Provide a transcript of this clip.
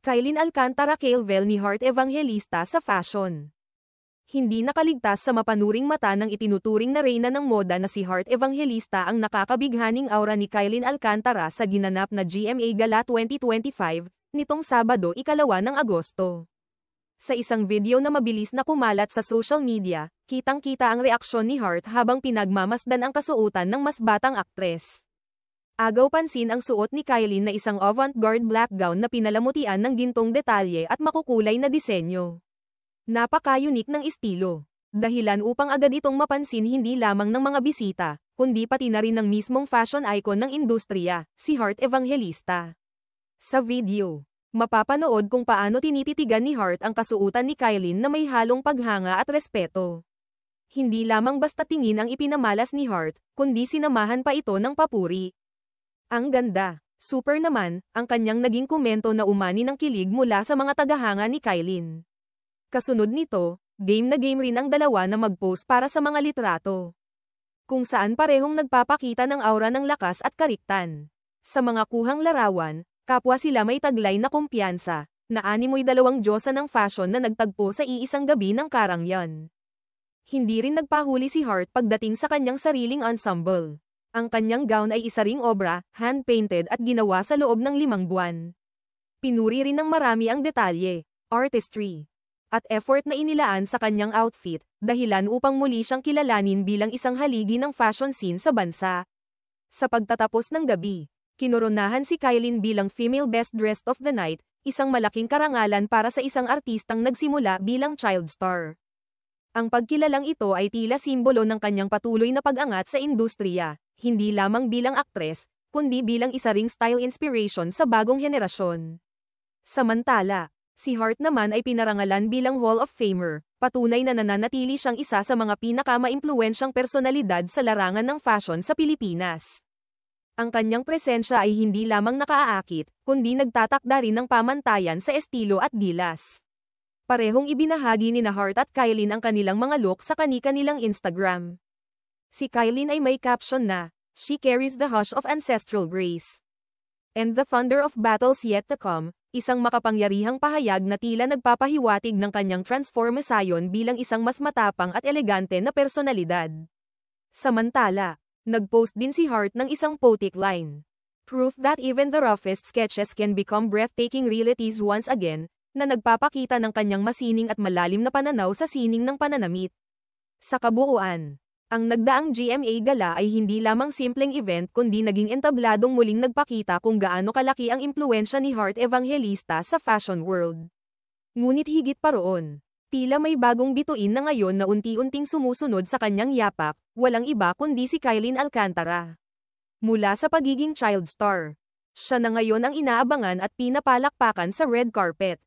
Kylin Alcantara Calvel ni Heart Evangelista sa fashion. Hindi nakaligtas sa mapanuring mata ng itinuturing na reyna ng moda na si Heart Evangelista ang nakakabighaning aura ni Kylin Alcantara sa ginanap na GMA Gala 2025, nitong Sabado 2 ng Agosto. Sa isang video na mabilis na kumalat sa social media, kitang-kita ang reaksyon ni Heart habang pinagmamasdan ang kasuotan ng mas batang aktres. Agaw pansin ang suot ni Kylin na isang avant-garde black gown na pinalamutian ng gintong detalye at makukulay na disenyo. Napaka-unique ng estilo. Dahilan upang agad itong mapansin hindi lamang ng mga bisita, kundi pati na rin ng mismong fashion icon ng industriya, si Heart Evangelista. Sa video, mapapanood kung paano tinititigan ni Heart ang kasuotan ni Kylin na may halong paghanga at respeto. Hindi lamang basta tingin ang ipinamalas ni Heart, kundi sinamahan pa ito ng papuri. Ang ganda, super naman, ang kanyang naging komento na umani ng kilig mula sa mga tagahanga ni Kylin. Kasunod nito, game na game rin ang dalawa na mag-post para sa mga litrato, kung saan parehong nagpapakita ng aura ng lakas at kariktan. Sa mga kuhang larawan, kapwa sila may taglay na kumpiyansa, na animoy dalawang diyosa ng fashion na nagtagpo sa iisang gabi ng Karangyan. Hindi rin nagpahuli si Heart pagdating sa kanyang sariling ensemble. Ang kanyang gown ay isa ring obra, hand-painted at ginawa sa loob ng 5 buwan. Pinuri rin ng marami ang detalye, artistry, at effort na inilaan sa kanyang outfit, dahilan upang muli siyang kilalanin bilang isang haligi ng fashion scene sa bansa. Sa pagtatapos ng gabi, kinoronahan si Kylin bilang Female Best Dressed of the Night, isang malaking karangalan para sa isang artistang nagsimula bilang child star. Ang pagkilalang ito ay tila simbolo ng kanyang patuloy na pag-angat sa industriya, hindi lamang bilang aktres, kundi bilang isa ring style inspiration sa bagong henerasyon. Samantala, si Heart naman ay pinarangalan bilang Hall of Famer, patunay na nananatili siyang isa sa mga pinaka-maimpluwensyang personalidad sa larangan ng fashion sa Pilipinas. Ang kanyang presensya ay hindi lamang nakaaakit, kundi nagtatakda rin ng pamantayan sa estilo at gilas. Parehong ibinahagi ni Heart at Kylin ang kanilang mga look sa kani-kanilang Instagram. Si Kylin ay may caption na, "She carries the hush of ancestral grace and the thunder of battles yet to come," isang makapangyarihang pahayag na tila nagpapahiwatig ng kanyang transformation bilang isang mas matapang at elegante na personalidad. Samantala, nag-post din si Heart ng isang poetic line, "Proof that even the roughest sketches can become breathtaking realities once again," na nagpapakita ng kanyang masining at malalim na pananaw sa sining ng pananamit. Sa kabuuan, ang nagdaang GMA Gala ay hindi lamang simpleng event kundi naging entabladong muling nagpakita kung gaano kalaki ang impluwensya ni Heart Evangelista sa fashion world. Ngunit higit pa roon, tila may bagong bituin na ngayon na unti-unting sumusunod sa kanyang yapak, walang iba kundi si Kylin Alcantara. Mula sa pagiging child star, siya na ngayon ang inaabangan at pinapalakpakan sa red carpet.